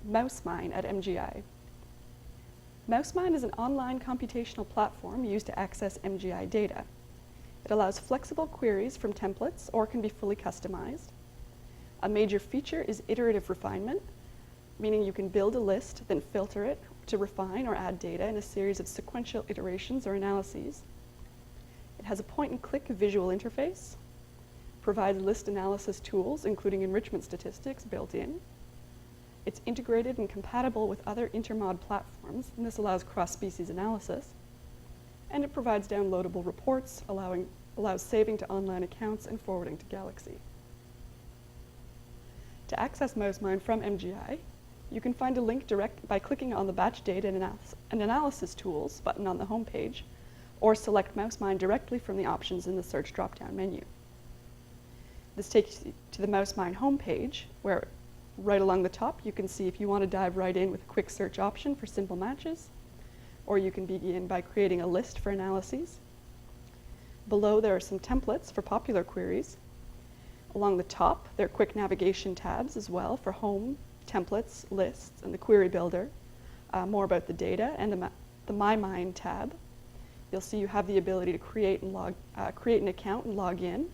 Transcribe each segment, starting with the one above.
MouseMine at MGI. MouseMine is an online computational platform used to access MGI data. It allows flexible queries from templates or can be fully customized. A major feature is iterative refinement, meaning you can build a list, then filter it to refine or add data in a series of sequential iterations or analyses. It has a point-and-click visual interface, provides list analysis tools, including enrichment statistics built in. It's integrated and compatible with other InterMOD platforms, and this allows cross-species analysis. And it provides downloadable reports, allows saving to online accounts and forwarding to Galaxy. To access MouseMine from MGI, you can find a link direct by clicking on the Batch Data and Analysis Tools button on the home page, or select MouseMine directly from the options in the Search drop-down menu. This takes you to the MouseMine homepage, where right along the top you can see if you want to dive right in with a quick search option for simple matches, or you can begin by creating a list for analyses. Below there are some templates for popular queries. Along the top there are quick navigation tabs as well for home, templates, lists, and the query builder. More about the data and the MyMine tab. You'll see you have the ability to create an account and log in,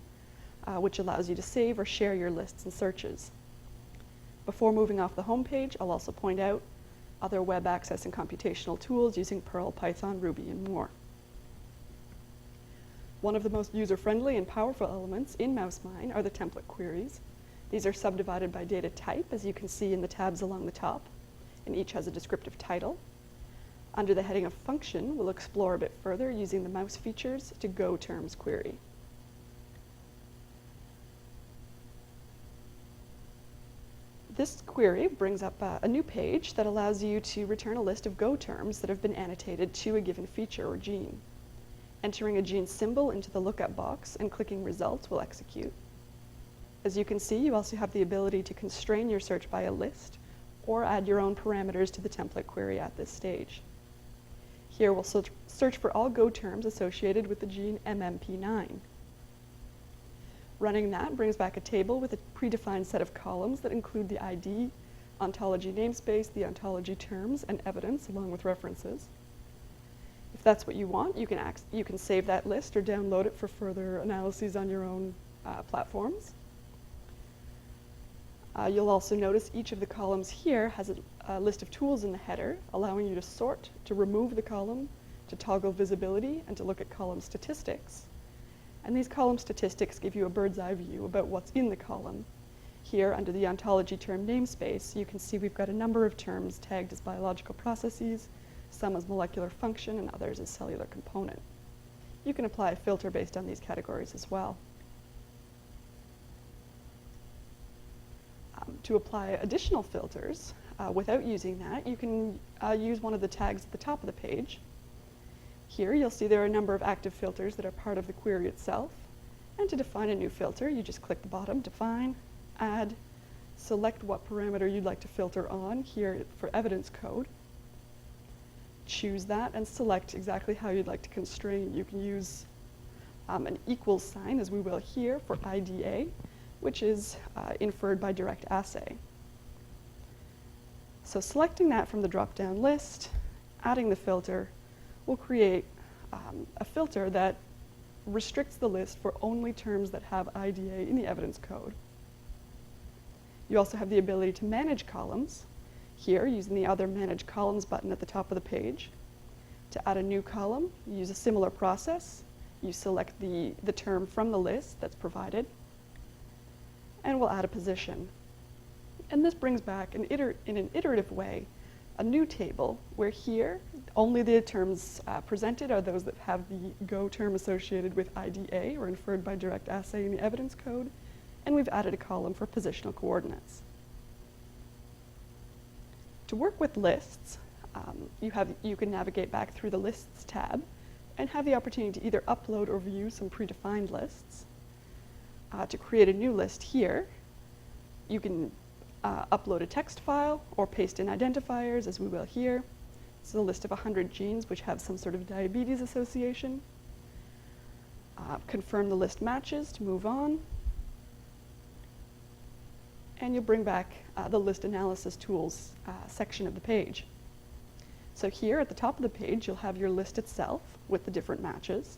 which allows you to save or share your lists and searches. Before moving off the home page, I'll also point out other web access and computational tools using Perl, Python, Ruby, and more. One of the most user-friendly and powerful elements in MouseMine are the template queries. These are subdivided by data type, as you can see in the tabs along the top, and each has a descriptive title. Under the heading of function, we'll explore a bit further using the mouse features to go terms query. This query brings up a new page that allows you to return a list of Go terms that have been annotated to a given feature or gene. Entering a gene symbol into the lookup box and clicking Results will execute. As you can see, you also have the ability to constrain your search by a list or add your own parameters to the template query at this stage. Here we'll search for all Go terms associated with the gene MMP9. Running that brings back a table with a predefined set of columns that include the ID, ontology namespace, the ontology terms, and evidence, along with references. If that's what you want, you can save that list or download it for further analyses on your own platforms. You'll also notice each of the columns here has a list of tools in the header, allowing you to sort, to remove the column, to toggle visibility, and to look at column statistics. And these column statistics give you a bird's eye view about what's in the column. Here, under the ontology term namespace, you can see we've got a number of terms tagged as biological processes, some as molecular function, and others as cellular component. You can apply a filter based on these categories as well. To apply additional filters, without using that, you can use one of the tags at the top of the page. Here you'll see there are a number of active filters that are part of the query itself. And to define a new filter, you just click the bottom, Define, Add, select what parameter you'd like to filter on, here for evidence code. Choose that and select exactly how you'd like to constrain. You can use an equals sign, as we will here, for IDA, which is inferred by direct assay. So selecting that from the drop-down list, adding the filter, will create a filter that restricts the list for only terms that have IDA in the evidence code. You also have the ability to manage columns, here using the Other Manage Columns button at the top of the page. To add a new column, you use a similar process. You select the term from the list that's provided, and we'll add a position. And this brings back, in an iterative way, a new table where here only the terms presented are those that have the Go term associated with IDA or inferred by direct assay in the evidence code, and we've added a column for positional coordinates. To work with lists, you can navigate back through the Lists tab and have the opportunity to either upload or view some predefined lists. To create a new list here, you can upload a text file or paste in identifiers, as we will here. This is a list of 100 genes which have some sort of diabetes association. Confirm the list matches to move on. and you'll bring back the list analysis tools section of the page. So here at the top of the page, you'll have your list itself with the different matches.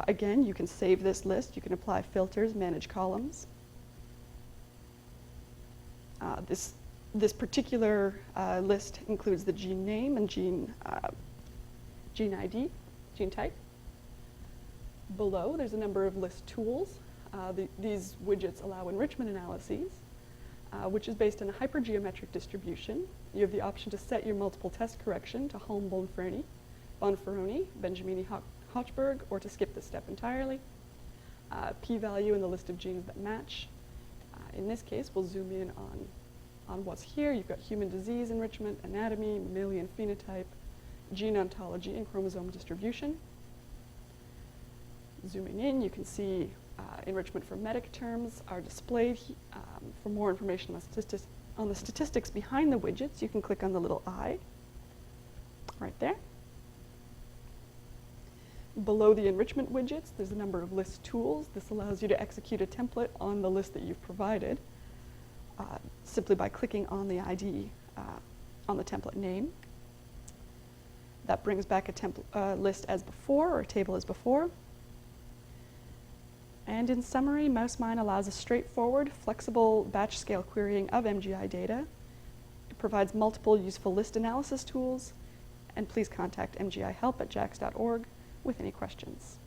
Again, you can save this list. You can apply filters, manage columns. This particular list includes the gene name and gene ID, gene type. Below, there's a number of list tools. These widgets allow enrichment analyses, which is based on a hypergeometric distribution. You have the option to set your multiple test correction to Helm-Bonferroni, Benjamini-Hochberg, or to skip this step entirely. P-value in the list of genes that match. In this case, we'll zoom in on what's here. You've got human disease enrichment, anatomy, mammalian phenotype, gene ontology, and chromosome distribution. Zooming in, you can see enrichment for medic terms are displayed. For more information on the statistics behind the widgets, you can click on the little eye right there. Below the enrichment widgets, there's a number of list tools. This allows you to execute a template on the list that you've provided simply by clicking on the ID on the template name. That brings back a list as before, or a table as before. And in summary, MouseMine allows a straightforward, flexible batch scale querying of MGI data. It provides multiple useful list analysis tools, and please contact MGI help@jax.org with any questions.